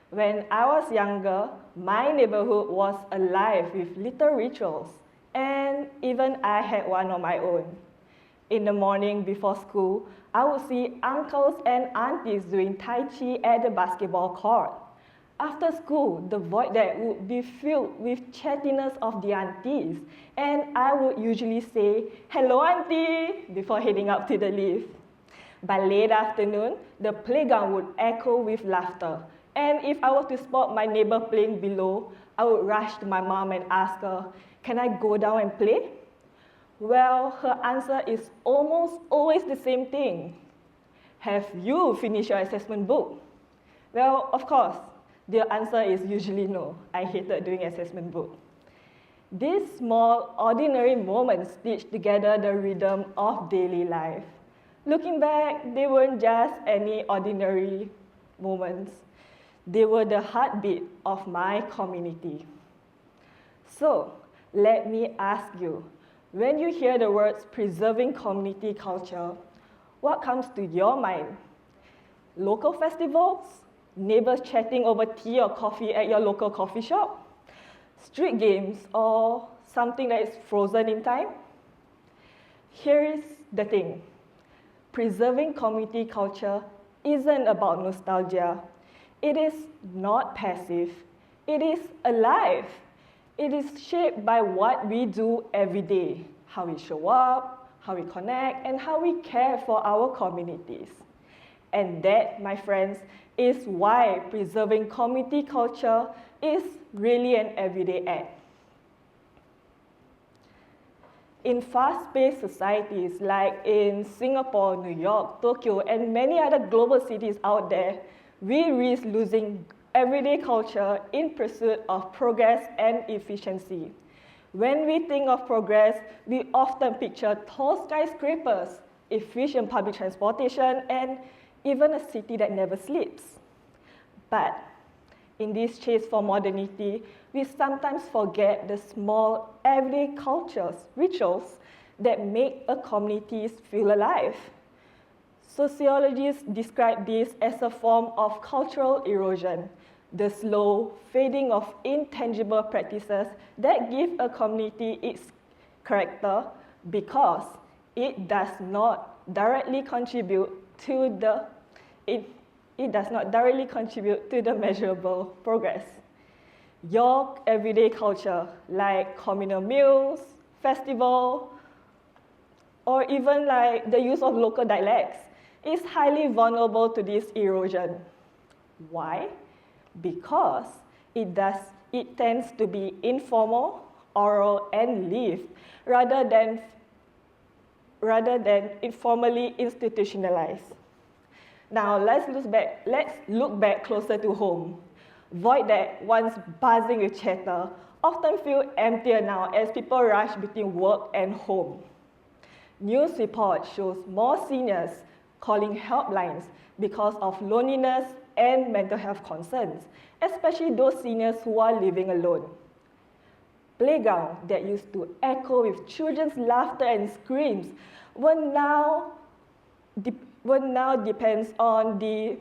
When I was younger, my neighborhood was alive with little rituals, and even I had one of my own. In the morning before school, I would see uncles and aunties doing Tai Chi at the basketball court. After school, the void deck would be filled with chattiness of the aunties, and I would usually say, "Hello, auntie," before heading up to the lift. By late afternoon, the playground would echo with laughter, and if I were to spot my neighbor playing below, I would rush to my mom and ask her, "Can I go down and play?" Well, her answer is almost always the same thing. "Have you finished your assessment book?" Well, of course, the answer is usually no. I hated doing assessment book. These small, ordinary moments stitch together the rhythm of daily life. Looking back, they weren't just any ordinary moments. They were the heartbeat of my community. So, let me ask you, when you hear the words preserving community culture, what comes to your mind? Local festivals? Neighbors chatting over tea or coffee at your local coffee shop? Street games or something that is frozen in time? Here is the thing. Preserving community culture isn't about nostalgia. It is not passive. It is alive. It is shaped by what we do every day, how we show up, how we connect, and how we care for our communities. And that, my friends, is why preserving community culture is really an everyday act. In fast-paced societies like in Singapore, New York, Tokyo, and many other global cities out there, we risk losing everyday culture in pursuit of progress and efficiency. When we think of progress, we often picture tall skyscrapers, efficient public transportation, and even a city that never sleeps. But in this chase for modernity, we sometimes forget the small, everyday cultures, rituals that make a community feel alive. Sociologists describe this as a form of cultural erosion, the slow fading of intangible practices that give a community its character because it does not directly contribute to the measurable progress. Your everyday culture, like communal meals, festival, or even like the use of local dialects, is highly vulnerable to this erosion. Why? Because it tends to be informal, oral, and lived, rather than informally institutionalized. Now let's look back closer to home. Void deck, once buzzing with chatter, often feel emptier now as people rush between work and home. News report shows more seniors calling helplines because of loneliness and mental health concerns, especially those seniors who are living alone. Playground that used to echo with children's laughter and screams will now depends on the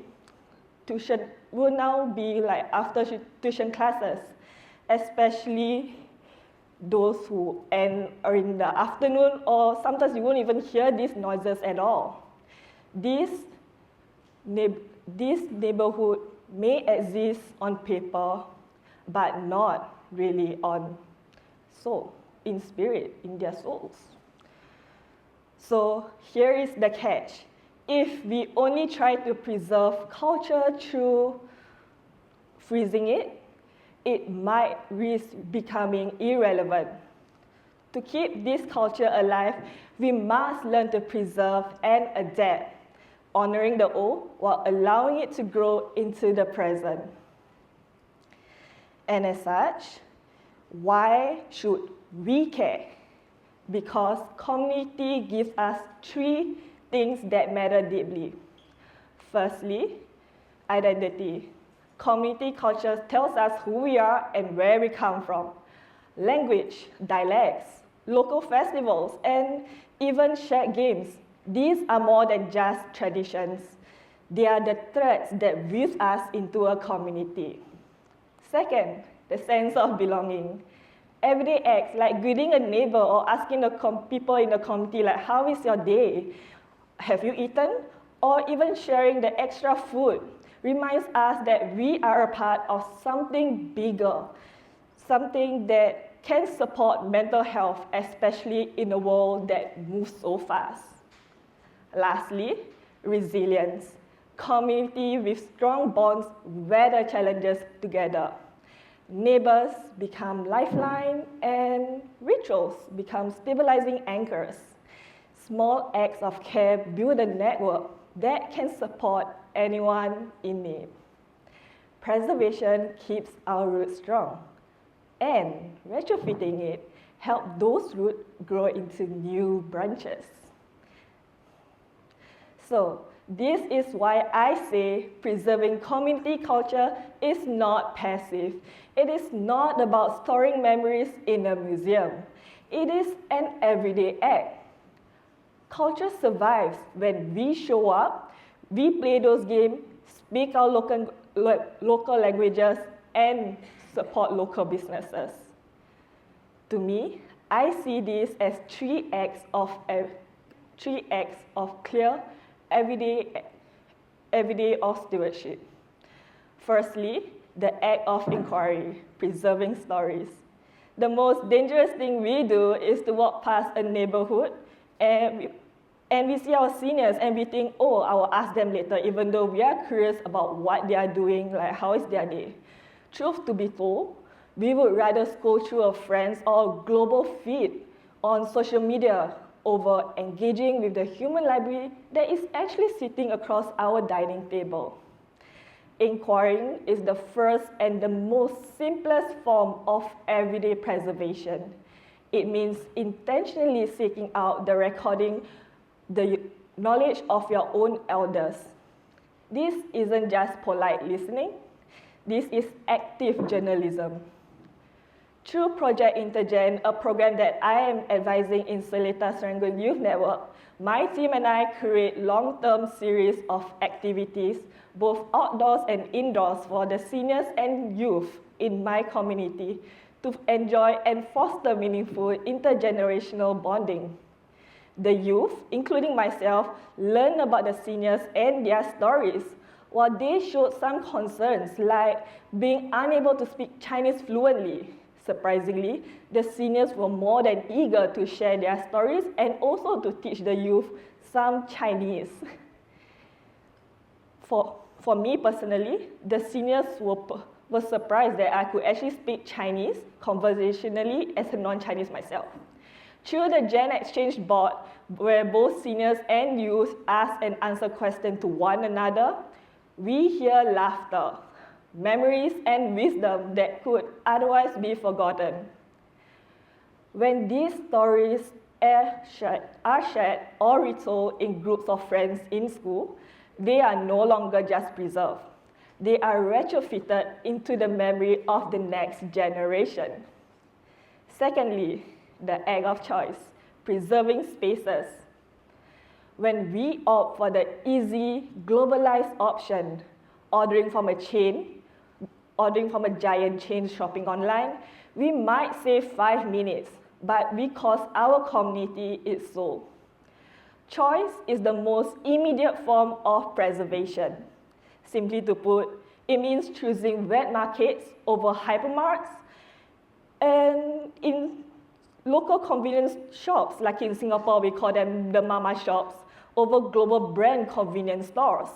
tuition, will now be like after tuition classes, especially those who are in the afternoon, or sometimes you won't even hear these noises at all. This neighborhood may exist on paper, but not really in spirit, in their souls. So here is the catch. If we only try to preserve culture through freezing it, it might risk becoming irrelevant. To keep this culture alive, we must learn to preserve and adapt, honoring the old while allowing it to grow into the present. And as such, why should we care? Because community gives us three things that matter deeply. Firstly, identity. Community culture tells us who we are and where we come from. Language, dialects, local festivals, and even shared games. These are more than just traditions. They are the threads that weave us into a community. Second, the sense of belonging. Everyday acts like greeting a neighbor or asking the people in the community, like, how is your day? Have you eaten? Or even sharing the extra food reminds us that we are a part of something bigger, something that can support mental health, especially in a world that moves so fast. Lastly, resilience. Community with strong bonds weather challenges together. Neighbors become lifeline and rituals become stabilizing anchors. Small acts of care build a network that can support anyone in need. Preservation keeps our roots strong, and retrofitting it helps those roots grow into new branches. So, this is why I say preserving community culture is not passive. It is not about storing memories in a museum. It is an everyday act. Culture survives when we show up, we play those games, speak our local languages, and support local businesses. To me, I see this as three acts of clear, everyday of stewardship. Firstly, the act of inquiry, preserving stories. The most dangerous thing we do is to walk past a neighborhood and we see our seniors and we think, oh, I will ask them later, even though we are curious about what they are doing, like how is their day. Truth to be told, we would rather scroll through a friend's or global feed on social media over engaging with the human library that is actually sitting across our dining table. Inquiring is the first and the most simplest form of everyday preservation. It means intentionally seeking out the recording, the knowledge of your own elders. This isn't just polite listening, this is active journalism. Through Project Intergen, a program that I am advising in Seletar Serangoon Youth Network, my team and I create long-term series of activities, both outdoors and indoors, for the seniors and youth in my community to enjoy and foster meaningful intergenerational bonding. The youth, including myself, learn about the seniors and their stories, while they showed some concerns like being unable to speak Chinese fluently. Surprisingly, the seniors were more than eager to share their stories and also to teach the youth some Chinese. For me personally, the seniors were surprised that I could actually speak Chinese conversationally as a non-Chinese myself. Through the Gen Exchange board, where both seniors and youth ask and answer questions to one another, we hear laughter, memories, and wisdom that could otherwise be forgotten. When these stories are shared or retold in groups of friends in school, they are no longer just preserved. They are retrofitted into the memory of the next generation. Secondly, the act of choice, preserving spaces. When we opt for the easy, globalized option, ordering from a giant chain shopping online, we might save 5 minutes, but we cost our community its soul. Choice is the most immediate form of preservation. Simply to put, it means choosing wet markets over hypermarts, and in local convenience shops, like in Singapore, we call them the mama shops, over global brand convenience stores.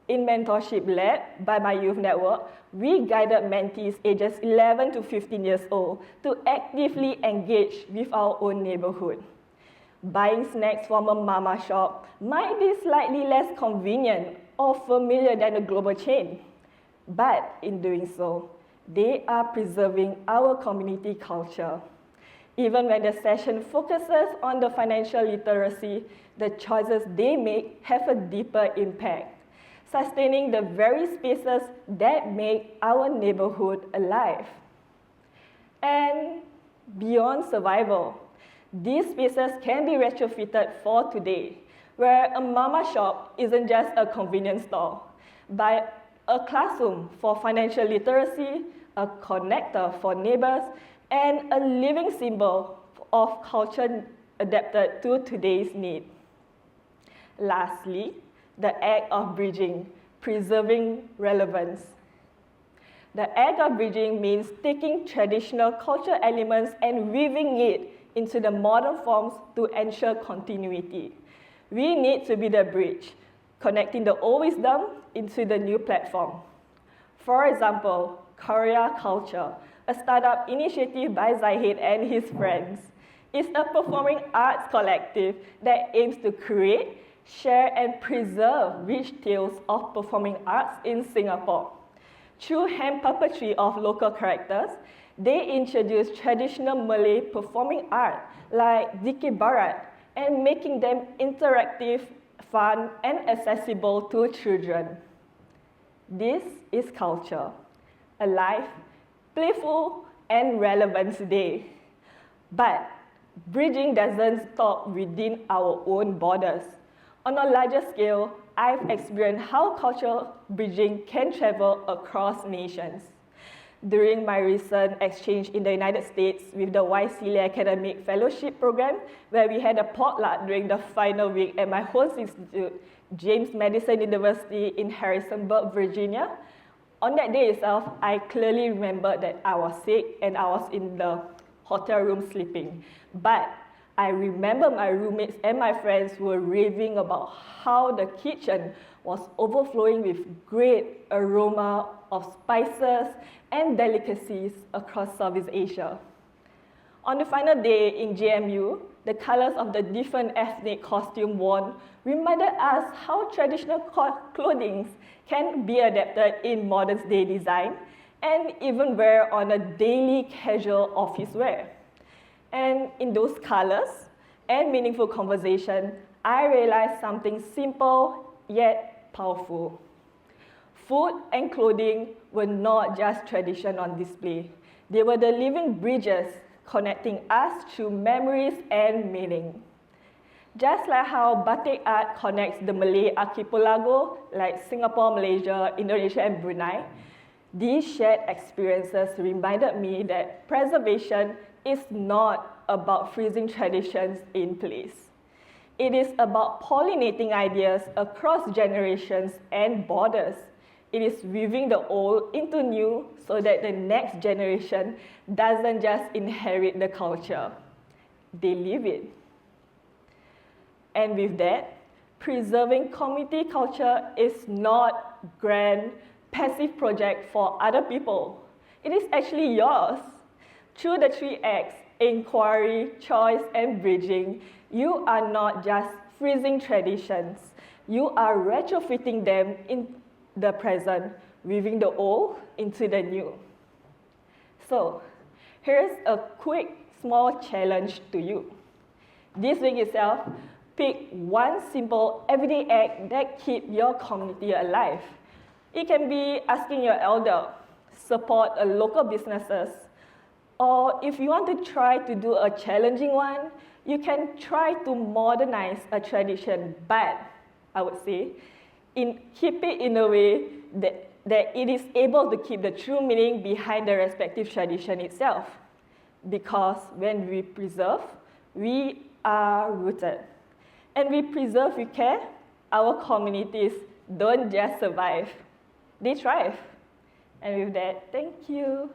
In mentorship led by my youth network, we guided mentees ages 11 to 15 years old to actively engage with our own neighborhood. Buying snacks from a mama shop might be slightly less convenient or familiar than a global chain, but in doing so, they are preserving our community culture. Even when the session focuses on the financial literacy, the choices they make have a deeper impact, sustaining the very spaces that make our neighborhood alive. And beyond survival, these spaces can be retrofitted for today. where a mama shop isn't just a convenience store, but a classroom for financial literacy, a connector for neighbors, and a living symbol of culture adapted to today's need. Lastly, the act of bridging, preserving relevance. The act of bridging means taking traditional cultural elements and weaving it into the modern forms to ensure continuity. We need to be the bridge, connecting the old wisdom into the new platform. For example, Korea Culture, a startup initiative by Zahid and his friends, is a performing arts collective that aims to create, share, and preserve rich tales of performing arts in Singapore. Through hand puppetry of local characters, they introduce traditional Malay performing art like Zikir Barat and making them interactive, fun, and accessible to children. This is culture, alive, playful, and relevant today. But bridging doesn't stop within our own borders. On a larger scale, I've experienced how cultural bridging can travel across nations. During my recent exchange in the United States with the YSEALI Academic Fellowship Program, where we had a potluck during the final week at my host institute, James Madison University in Harrisonburg, Virginia, on that day itself, I clearly remembered that I was sick and I was in the hotel room sleeping. But I remember my roommates and my friends were raving about how the kitchen was overflowing with great aroma of spices and delicacies across Southeast Asia. On the final day in JMU, the colors of the different ethnic costumes worn reminded us how traditional clothing can be adapted in modern day design and even wear on a daily casual office wear. And in those colors and meaningful conversation, I realized something simple yet powerful. Food and clothing were not just tradition on display. They were the living bridges connecting us through memories and meaning. Just like how batik art connects the Malay archipelago, like Singapore, Malaysia, Indonesia, and Brunei, these shared experiences reminded me that preservation is not about freezing traditions in place. It is about pollinating ideas across generations and borders. It is weaving the old into new so that the next generation doesn't just inherit the culture, they live it. And with that, preserving community culture is not a grand, passive project for other people. It is actually yours. Through the 3 Acts, inquiry, choice, and bridging, you are not just freezing traditions. You are retrofitting them in the present, weaving the old into the new. So, here's a quick, small challenge to you. This week itself, pick one simple, everyday act that keeps your community alive. It can be asking your elder, support a local businesses, or if you want to try to do a challenging one, you can try to modernize a tradition, but I would say, keep it in a way that it is able to keep the true meaning behind the respective tradition itself. Because when we preserve, we are rooted. And we preserve with care, our communities don't just survive, they thrive. And with that, thank you.